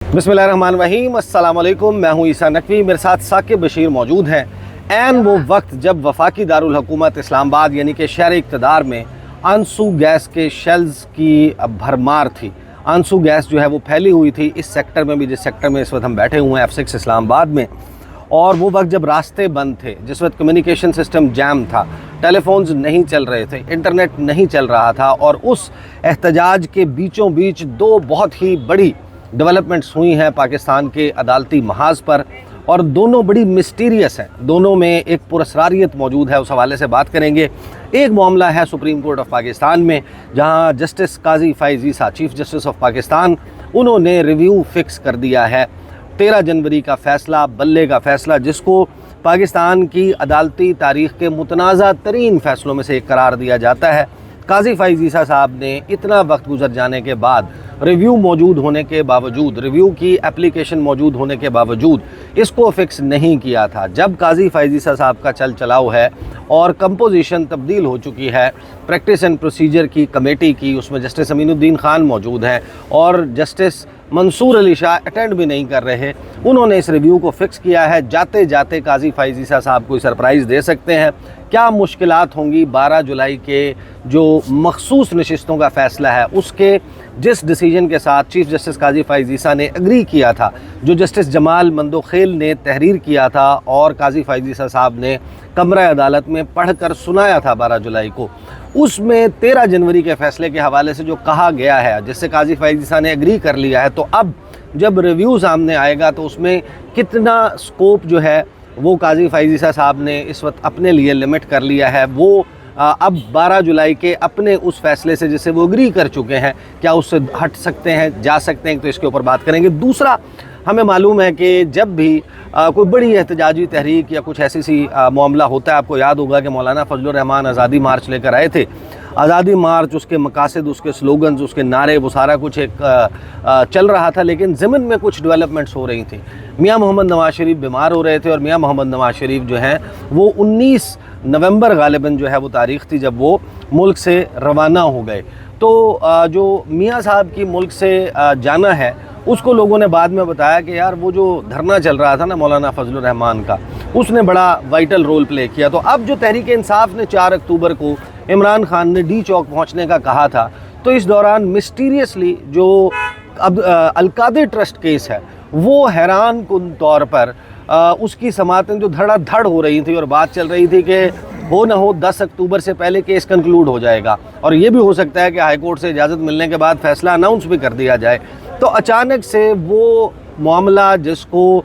बिस्मिल्लाहिर्रहमानिर्रहीम, अस्सलाम वालेकुम। मैं हूँ ईसा नकवी, मेरे साथ साकिब बशीर मौजूद हैं। ऐन वो वक्त जब वफाकी दारुल हुकूमत इस्लामाबाद यानी कि शहर इक़्तिदार में आंसू गैस के शेल्स की भरमार थी। आंसू गैस जो है वो फैली हुई थी इस सेक्टर में भी, जिस सेक्टर में इस वक्त हम बैठे हुए हैं F6 इस्लामाबाद में। और वो वक्त जब रास्ते बंद थे, जिस वक्त कम्युनिकेशन सिस्टम जैम था, टेलीफोन्स नहीं चल रहे थे, इंटरनेट नहीं चल रहा था, और उस एहतजाज के बीचों बीच दो बहुत ही बड़ी डेवलपमेंट्स हुई हैं पाकिस्तान के अदालती महाज पर, और दोनों बड़ी मिस्टीरियस हैं। दोनों में एक पुरस्रारियत मौजूद है, उस हवाले से बात करेंगे। एक मामला है सुप्रीम कोर्ट ऑफ पाकिस्तान में, जहां justice Qazi Faez Isa, chief justice of Pakistan, उन्होंने रिव्यू फिक्स कर दिया है। 13 जनवरी का फ़ैसला, बल्ले का फ़ैसला, जिसको पाकिस्तान की अदालती तारीख़ के मुतनाज़ा तरीन फ़ैसलों में से एक करार दिया जाता है। काजी फ़ाइज़ ईसा साहब ने इतना वक्त गुजर जाने के बाद, रिव्यू मौजूद होने के बावजूद, रिव्यू की एप्लीकेशन मौजूद होने के बावजूद इसको फ़िक्स नहीं किया था। जब काजी फ़ाइज़ ईसा साहब का चल चलाव है और कंपोजिशन तब्दील हो चुकी है प्रैक्टिस एंड प्रोसीजर की कमेटी की, उसमें जस्टिस अमीनुद्दीन ख़ान मौजूद हैं और जस्टिस मंसूर अली शाह अटेंड भी नहीं कर रहे, उन्होंने इस रिव्यू को फ़िक्स किया है। जाते जाते काजी फ़ाइज़ ईसा साहब कोई सरप्राइज़ दे सकते हैं। क्या मुश्किलात होंगी 12 जुलाई के जो मखसूस नशिस्तों का फ़ैसला है, उसके जिस डिसीजन के साथ चीफ जस्टिस काजी फ़ाइज़ ईसा ने एग्री किया था, जो जस्टिस जमाल मंदोखेल ने तहरीर किया था और काजी फ़ाइज़ ईसा साहब ने कमरा अदालत में पढ़ कर सुनाया था 12 जुलाई को, उसमें 13 जनवरी के फ़ैसले के हवाले से जो कहा गया है, जिससे काजी फ़ाइज़ ईसा ने एग्री कर लिया है, तो अब जब रिव्यू सामने आएगा तो उसमें कितना स्कोप जो है वो काजी फ़ाइज़ ईसा साहब ने इस वक्त अपने लिए लिमिट कर लिया है। वो अब 12 जुलाई के अपने उस फ़ैसले से जिसे वो एग्री कर चुके हैं, क्या उससे हट सकते हैं, जा सकते हैं, तो इसके ऊपर बात करेंगे। दूसरा, हमें मालूम है कि जब भी कोई बड़ी एहतजाजी तहरीक या कुछ ऐसी सी मामला होता है, आपको याद होगा कि मौलाना फजलुर रहमान आज़ादी मार्च लेकर आए थे। आज़ादी मार्च, उसके मकासद, उसके स्लोगन्स, उसके नारे, वो सारा कुछ एक चल रहा था, लेकिन ज़मीन में कुछ डेवलपमेंट्स हो रही थी। मियाँ मोहम्मद नवाज़ शरीफ बीमार हो रहे थे और मियाँ मोहम्मद नवाज़ शरीफ जो हैं वो 19 नवंबर गालिबन जो है वो तारीख़ थी जब वो मुल्क से रवाना हो गए। तो जो मियाँ साहब की मुल्क से जाना है, उसको लोगों ने बाद में बताया कि यार वो जो धरना चल रहा था ना मौलाना फजलुर रहमान का, उसने बड़ा वाइटल रोल प्ले किया। तो अब जो तहरीक इंसाफ ने 4 अक्टूबर को इमरान खान ने डी चौक पहुंचने का कहा था, तो इस दौरान मिस्टीरियसली जो अब अलकादर ट्रस्ट केस है वो हैरान कुन तौर पर उसकी समाअतें जो धड़ाधड़ हो रही थी और बात चल रही थी कि हो न हो 10 अक्टूबर से पहले केस कंक्लूड हो जाएगा, और ये भी हो सकता है कि हाई कोर्ट से इजाज़त मिलने के बाद फ़ैसला अनाउंस भी कर दिया जाए। तो अचानक से वो मामला जिसको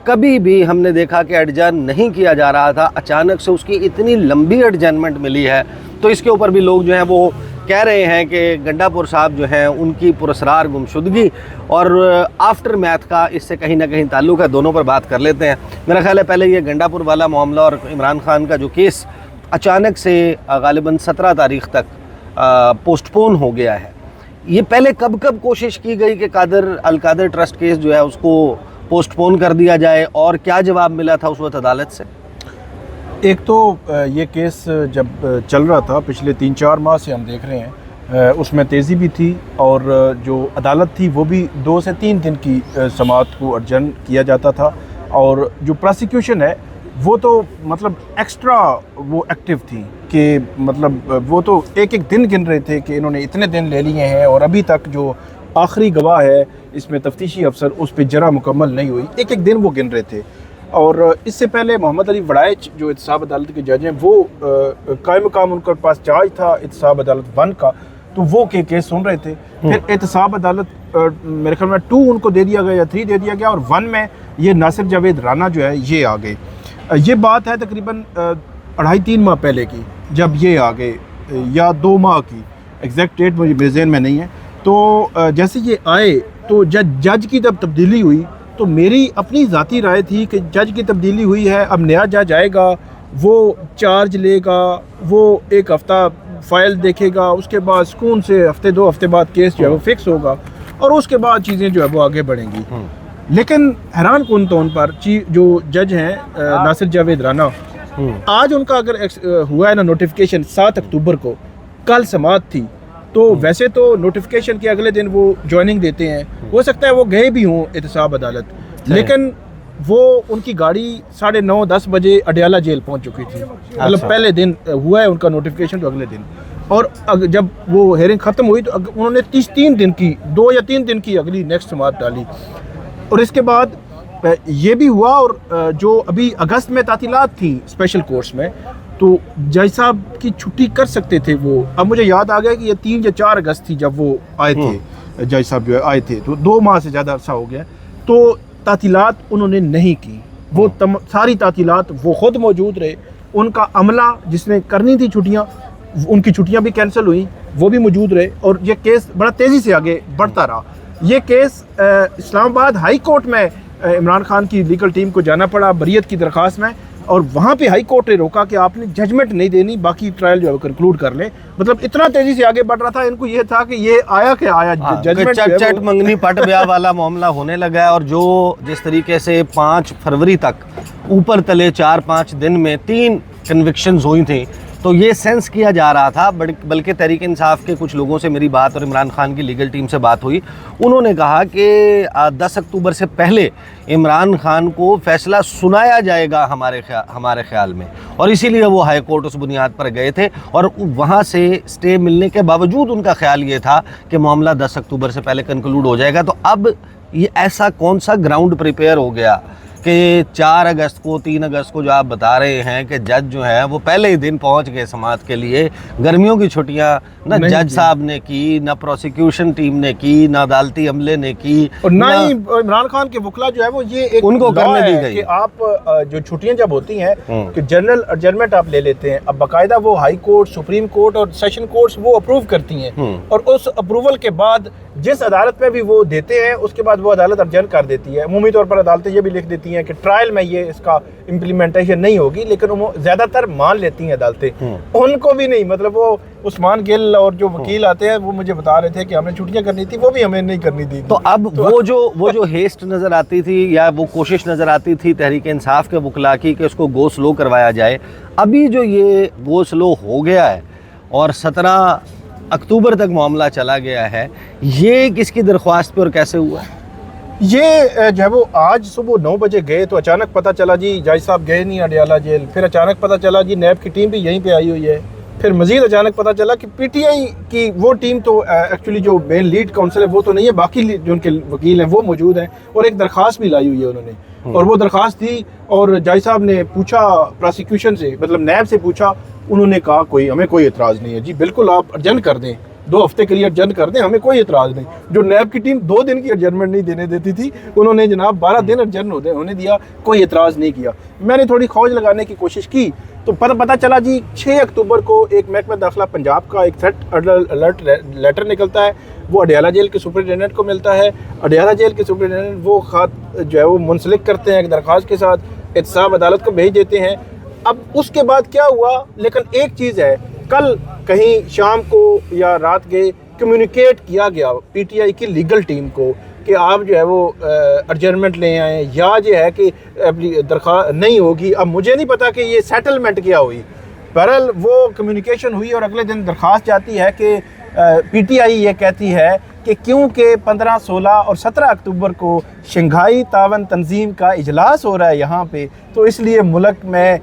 कभी भी हमने देखा कि एडजर्न नहीं किया जा रहा था, अचानक से उसकी इतनी लंबी एडजर्नमेंट मिली है। तो इसके ऊपर भी लोग जो हैं वो कह रहे हैं कि गंडापुर साहब जो हैं उनकी पुरस्रार गुमशुदगी और आफ्टर मैथ का इससे कहीं ना कहीं ताल्लुक़ है। दोनों पर बात कर लेते हैं। मेरा ख्याल है पहले ये गंडापुर वाला मामला और इमरान खान का जो केस अचानक से गालिबन 17 तारीख़ तक पोस्टपोन हो गया है, ये पहले कब कब कोशिश की गई कि अलकादर ट्रस्ट केस जो है उसको पोस्टपोन कर दिया जाए, और क्या जवाब मिला था उस वक्त अदालत से? एक तो ये केस जब चल रहा था पिछले 3-4 माह से हम देख रहे हैं, उसमें तेज़ी भी थी, और जो अदालत थी वो भी 2 से 3 दिन की समाअत को अर्जन किया जाता था, और जो प्रोसिक्यूशन है वो तो मतलब एक्स्ट्रा वो एक्टिव थी कि मतलब वो तो एक एक दिन गिन रहे थे कि इन्होंने इतने दिन ले लिए हैं, और अभी तक जो आखिरी गवाह है इसमें तफ्तीशी अफसर, उस पर जरा मुकम्मल नहीं हुई, एक एक दिन वो गिन रहे थे। और इससे पहले मोहम्मद अली वड़ाइच जो एहतसाब अदालत के जज हैं, वो कायम मकाम उनके पास चार्ज था एहतसाब अदालत 1 का, तो वो केस सुन रहे थे। फिर एहतसाब अदालत मेरे ख्याल में 2 उनको दे दिया गया या 3 दे दिया गया, और 1 में ये नासिर जावेद राना जो है ये आ गए। ये बात है तकरीबन 2.5-3 माह पहले की, जब ये आ गए, या 2 माह की, एग्जैक्ट डेट मुझे मेरे ज़हन में नहीं है। तो जैसे ये आए तो जज की जब तब्दीली हुई, तो मेरी अपनी ज़ाती राय थी कि जज की तब्दीली हुई है, अब नया जज आएगा, वो चार्ज लेगा, वो 1 हफ़्ता फ़ाइल देखेगा, उसके बाद सुकून से हफ़्ते 2 हफ़्ते बाद केस जो है वो फिक्स होगा, और उसके बाद चीज़ें जो है वो आगे बढ़ेंगी। लेकिन हैरान कुन तौर पर जो जज हैं नासिर जावेद राना, आज उनका अगर हुआ है ना नोटिफिकेशन 7 अक्टूबर को, कल समाअत थी, تو ویسے تو نوٹیفیکیشن کے اگلے دن وہ جوائننگ دیتے ہیں, ہو سکتا ہے وہ گئے بھی ہوں احتساب عدالت, لیکن وہ ان کی گاڑی 9:30-10 بجے اڈیالہ جیل پہنچ چکی تھی. مطلب پہلے دن ہوا ہے ان کا نوٹیفیکیشن تو اگلے دن, اور جب وہ ہیئرنگ ختم ہوئی تو انہوں نے 3 دن کی 2 یا 3 دن کی اگلی نیکسٹ سماعت ڈالی. اور اس کے بعد یہ بھی ہوا, اور جو ابھی اگست میں تعطیلات تھیں اسپیشل کورس میں, تو جج صاحب کی چھٹی کر سکتے تھے وہ. اب مجھے یاد آ گیا کہ یہ 3 یا 4 اگست تھی جب وہ آئے تھے, جج صاحب جو آئے تھے, تو 2 ماہ سے زیادہ عرصہ ہو گیا. تو تعطیلات انہوں نے نہیں کی, وہ ساری تعطیلات وہ خود موجود رہے. ان کا عملہ جس نے کرنی تھی چھٹیاں, ان کی چھٹیاں بھی کینسل ہوئیں, وہ بھی موجود رہے, اور یہ کیس بڑا تیزی سے آگے بڑھتا رہا. یہ کیس اسلام آباد ہائی کورٹ میں عمران خان کی لیگل ٹیم کو جانا پڑا بریت کی درخواست میں, اور وہاں پہ ہائی کورٹ نے روکا کہ آپ نے ججمنٹ نہیں دینی, باقی ٹرائل جو ہے کنکلوڈ کر لیں. مطلب اتنا تیزی سے آگے بڑھ رہا تھا, ان کو یہ تھا کہ یہ آیا کہ آیا ججمنٹ چٹ منگنی پٹ بیاہ والا معاملہ ہونے لگا ہے. اور جو جس طریقے سے 5 فروری تک اوپر تلے 4-5 دن میں 3 کنوکشنز ہوئی تھیں, تو یہ سینس کیا جا رہا تھا. بلکہ تحریک انصاف کے کچھ لوگوں سے میری بات اور عمران خان کی لیگل ٹیم سے بات ہوئی, انہوں نے کہا کہ 10 اکتوبر سے پہلے عمران خان کو فیصلہ سنایا جائے گا ہمارے خیال میں, اور اسی لیے وہ ہائی کورٹ اس بنیاد پر گئے تھے. اور وہاں سے اسٹے ملنے کے باوجود ان کا خیال یہ تھا کہ معاملہ 10 اکتوبر سے پہلے کنکلوڈ ہو جائے گا. تو اب یہ ایسا کون سا گراؤنڈ پریپیئر ہو گیا کہ 4 اگست کو 3 اگست کو جو آپ بتا رہے ہیں کہ جج جو ہے وہ پہلے ہی دن پہنچ گئے سماعت کے لیے. گرمیوں کی چھٹیاں نہ جج صاحب نے کی, نہ پروسیکیوشن ٹیم نے کی, نہ عدالتی عملے نے کی, اور نہ ہی عمران خان کے وکلا جو ہے وہ یہ ایک ان کو کرنے دی گئی کہ آپ جو چھٹیاں جب ہوتی ہیں کہ جنرل ایڈجرنمنٹ آپ لے لیتے ہیں, اب باقاعدہ وہ ہائی کورٹ, سپریم کورٹ اور سیشن کورٹس وہ اپروو کرتی ہیں, اور اس اپروول کے بعد جس عدالت میں بھی وہ دیتے ہیں اس کے بعد وہ عدالت ارجن کر دیتی ہے. عمومی طور پر عدالتیں یہ بھی لکھ دیتی ہیں کہ ٹرائل میں یہ اس کا امپلیمنٹیشن نہیں ہوگی, لیکن وہ زیادہ تر مان لیتی ہیں عدالتیں. ان کو بھی نہیں, مطلب وہ عثمان گل اور جو وکیل آتے ہیں وہ مجھے بتا رہے تھے کہ ہمیں چھٹیاں کرنی تھی, وہ بھی ہمیں نہیں کرنی تھی. تو اب وہ جو ہیسٹ نظر آتی تھی یا وہ کوشش نظر آتی تھی تحریک انصاف کے وکلا کی کہ اس کو گو سلو کروایا جائے, ابھی جو یہ گو سلو ہو گیا ہے اور 17 اکتوبر تک معاملہ چلا گیا ہے, یہ کس کی درخواست پہ اور کیسے ہوا ہے؟ یہ جو ہے وہ آج صبح 9 بجے گئے تو اچانک پتہ چلا جی جج صاحب گئے نہیں اڈیالہ جیل. پھر اچانک پتہ چلا جی نیب کی ٹیم بھی یہیں پہ آئی ہوئی ہے. پھر مزید اچانک پتہ چلا کہ پی ٹی آئی کی وہ ٹیم تو ایکچولی جو مین لیڈ کاؤنسل ہے وہ تو نہیں ہے, باقی جو ان کے وکیل ہیں وہ موجود ہیں, اور ایک درخواست بھی لائی ہوئی ہے انہوں نے. اور وہ درخواست تھی, اور جج صاحب نے پوچھا پروسیکیوشن سے, مطلب نیب سے پوچھا, انہوں نے کہا ہمیں کوئی اعتراض نہیں ہے جی, بالکل آپ ارجن کر دیں, 2 ہفتے کے لیے ارجن کر دیں, ہمیں کوئی اعتراض نہیں. جو نیب کی ٹیم 2 دن کی ارجنمنٹ نہیں دینے دیتی تھی, انہوں نے جناب 12 دن ارجن ہونے دیا, کوئی اعتراض نہیں کیا. میں نے تھوڑی کھوج لگانے کی کوشش کی تو پتہ چلا جی 6 اکتوبر کو ایک محکمہ داخلہ پنجاب کا ایک تھریٹ الرٹ لیٹر نکلتا ہے, وہ اڈیالہ جیل کے سپرنٹینڈنٹ کو ملتا ہے. اڈیالہ جیل کے سپرنٹینڈنٹ وہ خط جو ہے وہ منسلک کرتے ہیں ایک درخواست کے ساتھ, احتساب عدالت کو بھیج دیتے ہیں. اب اس کے بعد کیا ہوا, لیکن ایک چیز ہے, کل کہیں شام کو یا رات کے کمیونیکیٹ کیا گیا پی ٹی آئی کی لیگل ٹیم کو کہ آپ جو ہے وہ ارجنمنٹ لے آئیں, یا جو ہے کہ درخواست نہیں ہوگی. اب مجھے نہیں پتا کہ یہ سیٹلمنٹ کیا ہوئی. بہرحال وہ کمیونیکیشن ہوئی, اور اگلے دن درخواست جاتی ہے کہ پی ٹی آئی یہ کہتی ہے کہ کیونکہ 15, 16 اور 17 اکتوبر کو شنگھائی تعاون تنظیم کا اجلاس ہو رہا ہے یہاں پہ, تو اس لیے ملک میں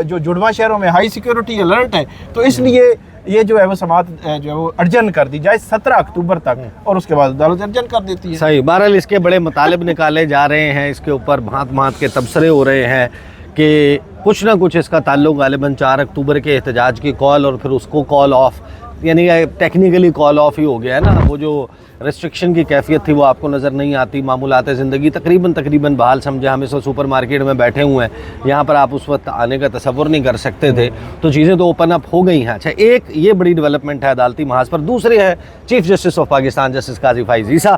جو جڑواں شہروں میں ہائی سیکیورٹی الرٹ ہے, تو اس لیے یہ جو ہے وہ سماعت جو ہے وہ ارجن کر دی جائے 17 اکتوبر تک, اور اس کے بعد عدالت ارجن کر دیتی ہے. صحیح. بہرحال اس کے بڑے مطالب نکالے جا رہے ہیں, اس کے اوپر بھانت کے تبصرے ہو رہے ہیں کہ کچھ نہ کچھ اس کا تعلق غالباً 4 اکتوبر کے احتجاج کی کال اور پھر اس کو کال آف, یعنی ٹیکنیکلی کال آف ہی ہو گیا ہے نا. وہ جو ریسٹرکشن کی کیفیت تھی وہ آپ کو نظر نہیں آتی. معمولات زندگی تقریباً بحال سمجھے. ہم اس وقت سپر مارکیٹ میں بیٹھے ہوئے ہیں, یہاں پر آپ اس وقت آنے کا تصور نہیں کر سکتے تھے, تو چیزیں تو اوپن اپ ہو گئی ہیں. اچھا, ایک یہ بڑی ڈیولپمنٹ ہے عدالتی محاذ پر. دوسری ہے chief justice of Pakistan justice قاضی فائز عیسیٰ.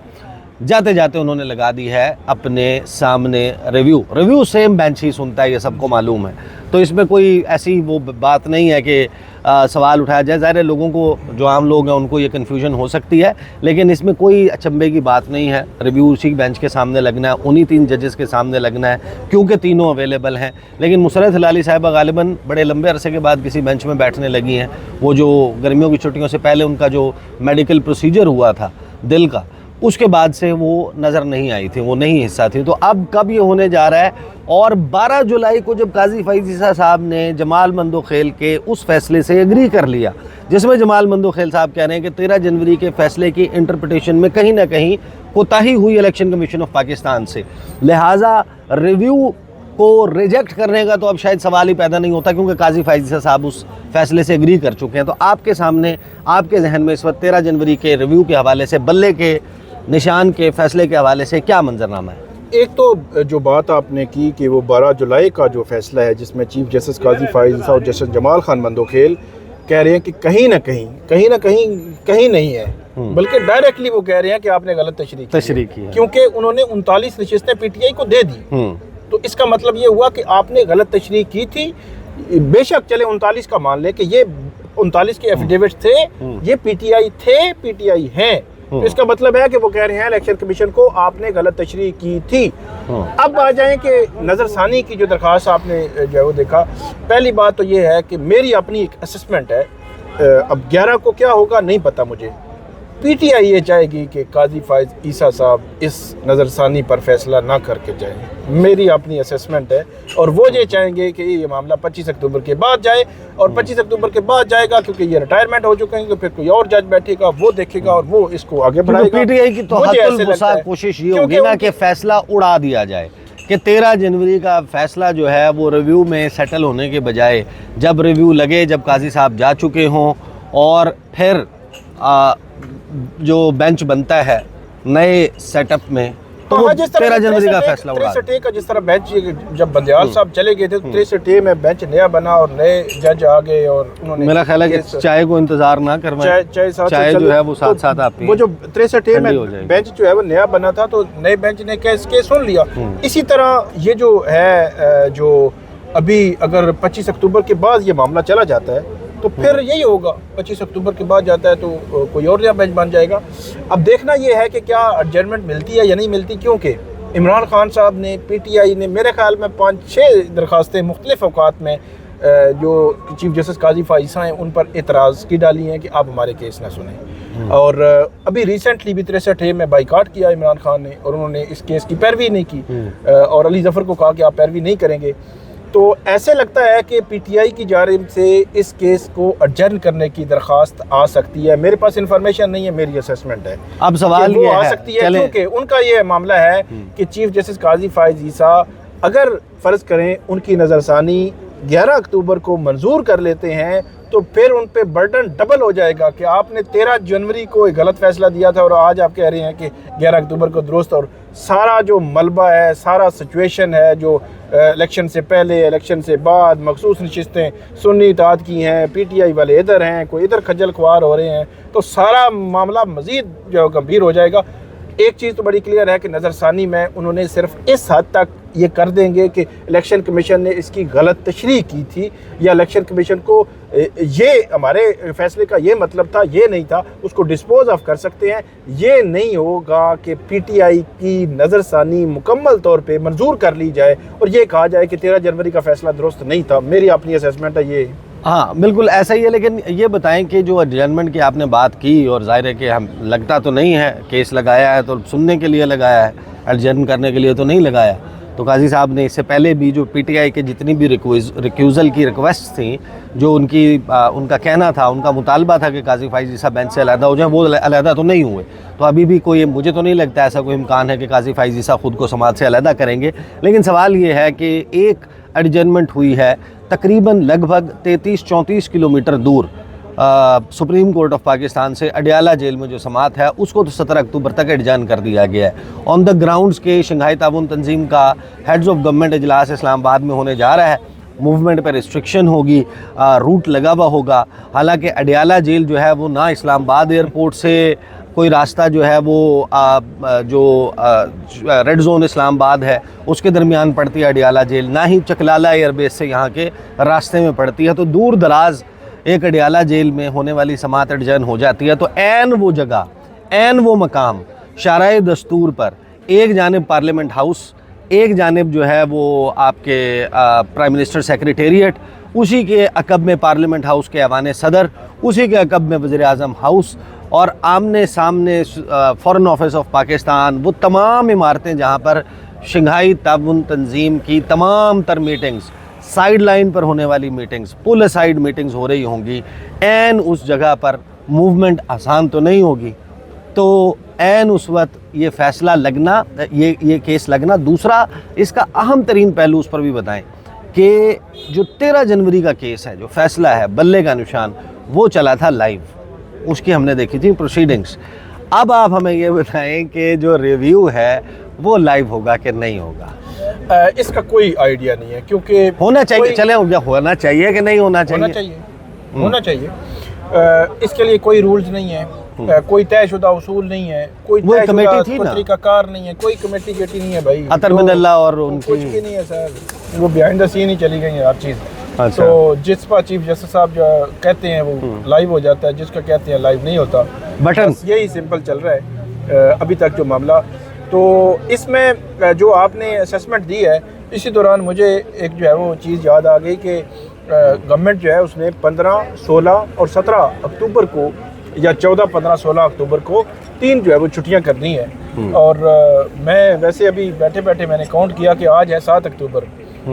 जाते जाते उन्होंने लगा दी है अपने सामने रिव्यू सेम बेंच ही सुनता है, ये सबको मालूम है। तो इसमें कोई ऐसी वो बात नहीं है कि सवाल उठाया जाए। ज़ाहिर है लोगों को, जो आम लोग हैं, उनको ये कन्फ्यूजन हो सकती है, लेकिन इसमें कोई अचंभे की बात नहीं है। रिव्यू उसी बेंच के सामने लगना है, उन्हीं 3 जजेस के सामने लगना है, क्योंकि तीनों अवेलेबल हैं। लेकिन मुसरत हिलाली साहिबा गालिबन बड़े लंबे अरसे के बाद किसी बेंच में बैठने लगी हैं। वो जो गर्मियों की छुट्टियों से पहले उनका जो मेडिकल प्रोसीजर हुआ था दिल का, उसके बाद से वो नज़र नहीं आई थी, वो नहीं हिस्सा थी। तो अब कब ये होने जा रहा है? और 12 जुलाई को जब काजी फैज़ ईसा साहब ने जमाल मंदोखेल के उस फैसले से एग्री कर लिया, जिसमें जमाल मंदोखेल साहब कह रहे हैं कि 13 जनवरी के फैसले की इंटरप्रिटेशन में कहीं ना कहीं कोताही हुई इलेक्शन कमीशन ऑफ पाकिस्तान से, लिहाजा रिव्यू को रिजेक्ट करने का तो अब शायद सवाल ही पैदा नहीं होता, क्योंकि काजी फैज़ ईसा साहब उस फैसले से एग्री कर चुके हैं। तो आपके सामने, आपके जहन में इस वक्त 13 जनवरी के रिव्यू के हवाले से, बल्ले के निशान के फैसले के हवाले से क्या मंजरनामा है? एक तो जो बात आपने की कि वो 12 जुलाई का जो फैसला है, जिसमें चीफ जस्टिस काजी फैज़ ईसा और जस्टिस जमाल खान मंदोखेल कह रहे हैं कि कहीं ना कहीं नहीं है, बल्कि डायरेक्टली वो कह रहे हैं कि आपने गलत तशरीह की है, क्योंकि उन्होंने 39 नशिस्तें पीटीआई को दे दी। तो इसका मतलब ये हुआ कि आपने गलत तशरीह की थी। बेशक चले 39 का मान लें कि ये 39 के एफिडेविट थे, ये पीटीआई थे, पीटीआई हैं, तो इसका मतलब है कि वो कह रहे हैं इलेक्शन कमीशन को आपने गलत तशरीह की थी। अब आ जाएं कि नज़रसानी की जो दरख्वास्त आपने जो है वो देखा, पहली बात तो ये है कि मेरी अपनी एक असेसमेंट है, अब 11 को क्या होगा नहीं पता मुझे। पीटीआई ये चाहेगी कि काजी फैज़ ईसा साहब इस नज़रसानी पर फैसला ना करके जाएं, मेरी अपनी असेसमेंट है। और वो ये चाहेंगे कि ये मामला 25 अक्टूबर के बाद जाए, और 25 अक्टूबर के बाद जाएगा क्योंकि ये रिटायरमेंट हो चुके हैं, तो फिर कोई और जज बैठेगा, वो देखेगा और वो इसको आगे बढ़ाएगा। पीटीआई की तो कोशिश ये होगी ना कि फैसला उड़ा दिया जाए, कि 13 जनवरी का फैसला जो है वो रिव्यू में सेटल होने के बजाय, जब रिव्यू लगे, जब काजी साहब जा चुके हों, और फिर जो बेंच बनता है नए सेटअप में, तो वो 13 जनवरी का फैसला उड़ा। 63 का जिस तरह बेंच, जब बंदियाल साहब चले गए थे, 63 में बेंच नया बना और नए जज आ गए, और उन्होंने, मेरा ख्याल है कि चाय को इंतजार ना करवाएं, चाय जो है वो साथ साथ आपकी, वो जो 63 में बेंच जो है वो नया बना था, तो नए बेंच ने केस सुन लिया। इसी तरह ये जो है, जो अभी अगर 25 अक्टूबर के बाद ये मामला चला जाता है तो फिर यही होगा, 25 अक्टूबर के बाद जाता है तो कोई और नया बेंच बन जाएगा। अब देखना ये है कि क्या एडजर्नमेंट मिलती है या नहीं मिलती, क्योंकि इमरान खान साहब ने, पीटीआई ने, मेरे ख्याल में 5-6 दरखास्तें मुख्तलिफ अवकात में जो चीफ जस्टिस काजी फैज़ ईसा हैं उन पर एतराज़ की डाली हैं कि आप हमारे केस ना सुनें। और अभी रिसेंटली भी 63 में बाइकाट किया इमरान खान ने, और उन्होंने इस केस की पैरवी नहीं की, और अली ज़फ़र को कहा कि आप पैरवी नहीं करेंगे। तो ऐसे लगता है कि पीटीआई की जानिब से इस केस को एडजर्न करने की दरख्वास्त आ सकती है। मेरे पास इंफॉर्मेशन नहीं है, मेरी असेसमेंट है। अब सवाल ये आ सकती है क्योंकि उनका ये मामला है कि चीफ जस्टिस काजी फैज़ ईसा अगर फ़र्ज़ करें उनकी नज़रसानी 11 अक्टूबर को मंजूर कर लेते हैं, तो फिर उन पे बर्डन डबल हो जाएगा कि आपने 13 जनवरी को एक गलत फैसला दिया था और आज आप कह रहे हैं कि 11 अक्टूबर को दुरुस्त। और सारा जो मलबा है, सारा सिचुएशन है, जो इलेक्शन से पहले, इलेक्शन से बाद, मखसूस नशिस्तें सुन्नी इत्तेहाद की हैं, पीटीआई वाले इधर हैं, कोई इधर खज्जल ख्वार हो रहे हैं, तो सारा मामला मज़ीद जो गंभीर हो जाएगा। एक चीज़ तो बड़ी क्लियर है कि नज़रसानी में उन्होंने सिर्फ इस हद तक ये कर देंगे कि इलेक्शन कमीशन ने इसकी गलत तशरीह की थी, या इलेक्शन कमीशन को ये हमारे फैसले का ये मतलब था, ये नहीं था, उसको डिस्पोज ऑफ कर सकते हैं। ये नहीं होगा कि पीटीआई की नज़रसानी मुकम्मल तौर पे मंजूर कर ली जाए और ये कहा जाए कि 13 जनवरी का फैसला दुरुस्त नहीं था। मेरी अपनी असेसमेंट है ये। हाँ बिल्कुल ऐसा ही है, लेकिन ये बताएं कि जो एडजर्नमेंट की आपने बात की, और जाहिर है कि हम लगता तो नहीं है, केस लगाया है तो सुनने के लिए लगाया है, एडजर्न करने के लिए तो नहीं लगाया। तो काजी साहब ने इससे पहले भी जो पीटीआई के जितनी भी रिक्यूज़ल की रिक्वेस्ट थी, जो उनका कहना था, उनका मुतालबा था कि काजी फैज़ ईसा बेंच से अलहदा हो जाए, वो अलहदा तो नहीं हुए। तो अभी भी कोई, मुझे तो नहीं लगता ऐसा कोई इम्कान है कि काजी फैज़ ईसा ख़ुद को समाज से अलहदा करेंगे। लेकिन सवाल ये है कि एक एडजर्नमेंट हुई है तकरीबन लगभग 33-34 किलोमीटर दूर सुप्रीम कोर्ट ऑफ पाकिस्तान से, अडियाला जेल में जो समात है उसको तो 17 अक्टूबर तक एडजर्न कर दिया गया है। ऑन द ग्राउंड्स के शंघाई ताउन तंजीम का हेड्स ऑफ गवर्नमेंट इजलास इस्लामाबाद में होने जा रहा है। मूवमेंट पर रिस्ट्रिक्शन होगी, रूट लगा हुआ होगा। हालांकि अडियाला जेल जो है वो ना इस्लामाबाद एयरपोर्ट से کوئی راستہ جو ہے وہ جو ریڈ زون اسلام آباد ہے اس کے درمیان پڑتی ہے اڈیالہ جیل، نہ ہی چکلالہ ایئر بیس سے یہاں کے راستے میں پڑتی ہے، تو دور دراز ایک اڈیالہ جیل میں ہونے والی سماعت اڈجن ہو جاتی ہے۔ تو عین وہ جگہ، عین وہ مقام شارع دستور پر، ایک جانب پارلیمنٹ ہاؤس، ایک جانب جو ہے وہ آپ کے پرائم منسٹر سیکریٹریٹ، اسی کے عقب میں پارلیمنٹ ہاؤس کے ایوان صدر، اسی کے عقب میں وزیر اعظم ہاؤس، اور آمنے سامنے فارن آفس آف پاکستان، وہ تمام عمارتیں جہاں پر شنگھائی تعاون تنظیم کی تمام تر میٹنگز، سائیڈ لائن پر ہونے والی میٹنگز، پل سائیڈ میٹنگز ہو رہی ہوں گی، عین اس جگہ پر موومنٹ آسان تو نہیں ہوگی۔ تو عین اس وقت یہ فیصلہ لگنا، یہ کیس لگنا۔ دوسرا اس کا اہم ترین پہلو اس پر بھی بتائیں کہ جو 13 جنوری کا کیس ہے، جو فیصلہ ہے بلے کا نشان، وہ چلا تھا لائیو، اس کی ہم نے دیکھی تھی پروسیڈنگز۔ اب آپ ہمیں یہ بتائیں کہ جو ریویو ہے وہ لائیو ہوگا کہ نہیں ہوگا؟ اس کا کوئی آئیڈیا نہیں ہے، کیونکہ ہونا چاہیے، چلیں ہونا چاہیے کہ نہیں ہونا چاہیے؟ ہونا چاہیے۔ اس کے لیے کوئی رولز نہیں ہے، کوئی طے شدہ اصول نہیں ہے، کوئی طے شدہ طریقہ کار نہیں ہے، کوئی کمیٹی جیٹی نہیں ہے بھائی، عطر من اللہ اور ان کی کچھ بھی نہیں ہے سر، وہ بیہائنڈ دا سین ہی چلی گئی ہے ہر چیز۔ اچھا۔ تو جس پر چیف جسٹس صاحب جو کہتے ہیں وہ لائیو ہو جاتا ہے، جس کا کہتے ہیں لائیو نہیں ہوتا، بٹن یہی سمپل چل رہا ہے ابھی تک جو معاملہ۔ تو اس میں جو آپ نے اسیسمنٹ دی ہے، اسی دوران مجھے ایک جو ہے وہ چیز یاد آ گئی کہ گورنمنٹ جو ہے اس نے 15، 16 اور 17 اکتوبر کو، یا 14، 15، 16 اکتوبر کو 3 جو ہے وہ چھٹیاں کرنی ہیں۔ اور میں ویسے ابھی بیٹھے بیٹھے میں نے کاؤنٹ کیا کہ آج ہے 7 اکتوبر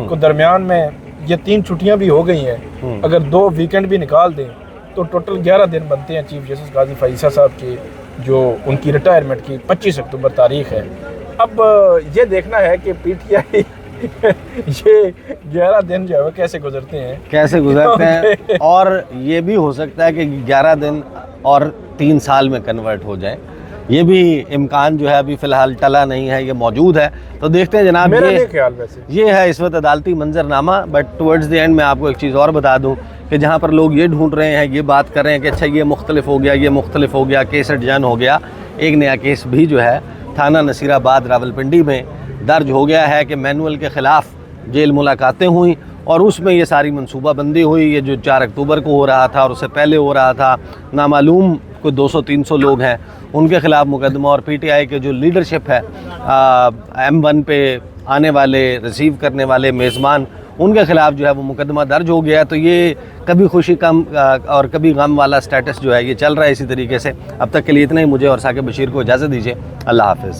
کو، درمیان میں یہ 3 چھٹیاں بھی ہو گئی ہیں، اگر 2 ویکنڈ بھی نکال دیں تو ٹوٹل 11 دن بنتے ہیں چیف جسٹس قاضی فائزہ صاحب کے، جو ان کی ریٹائرمنٹ کی 25 اکتوبر تاریخ ہے۔ اب یہ دیکھنا ہے کہ پی ٹی آئی یہ 11 دن جو ہے وہ کیسے گزرتے ہیں، اور یہ بھی ہو سکتا ہے کہ 11 دن اور 3 سال میں کنورٹ ہو جائے، یہ بھی امکان جو ہے ابھی فی الحال ٹلا نہیں ہے، یہ موجود ہے۔ تو دیکھتے ہیں جناب، میرا نہیں خیال ویسے یہ ہے اس وقت عدالتی منظر نامہ۔ بٹ ٹورڈز دی اینڈ میں آپ کو ایک چیز اور بتا دوں کہ جہاں پر لوگ یہ ڈھونڈ رہے ہیں، یہ بات کر رہے ہیں کہ اچھا یہ مختلف ہو گیا، یہ مختلف ہو گیا، کیس اڈجن ہو گیا، ایک نیا کیس بھی جو ہے تھانہ نصیر آباد راولپنڈی میں درج ہو گیا ہے کہ مینول کے خلاف جیل ملاقاتیں ہوئیں، اور اس میں یہ ساری منصوبہ بندی ہوئی، یہ جو 4 اکتوبر کو ہو رہا تھا اور اس سے پہلے ہو رہا تھا، نامعلوم کوئی 200-300 لوگ ہیں ان کے خلاف مقدمہ، اور پی ٹی آئی کے جو لیڈرشپ ہے، M1 پہ آنے والے، ریسیو کرنے والے میزبان، ان کے خلاف جو ہے وہ مقدمہ درج ہو گیا ہے۔ تو یہ کبھی خوشی کم اور کبھی غم والا سٹیٹس جو ہے یہ چل رہا ہے اسی طریقے سے۔ اب تک کے لیے اتنا ہی، مجھے اور ثاقب بشیر کو اجازت دیجیے، اللہ حافظ۔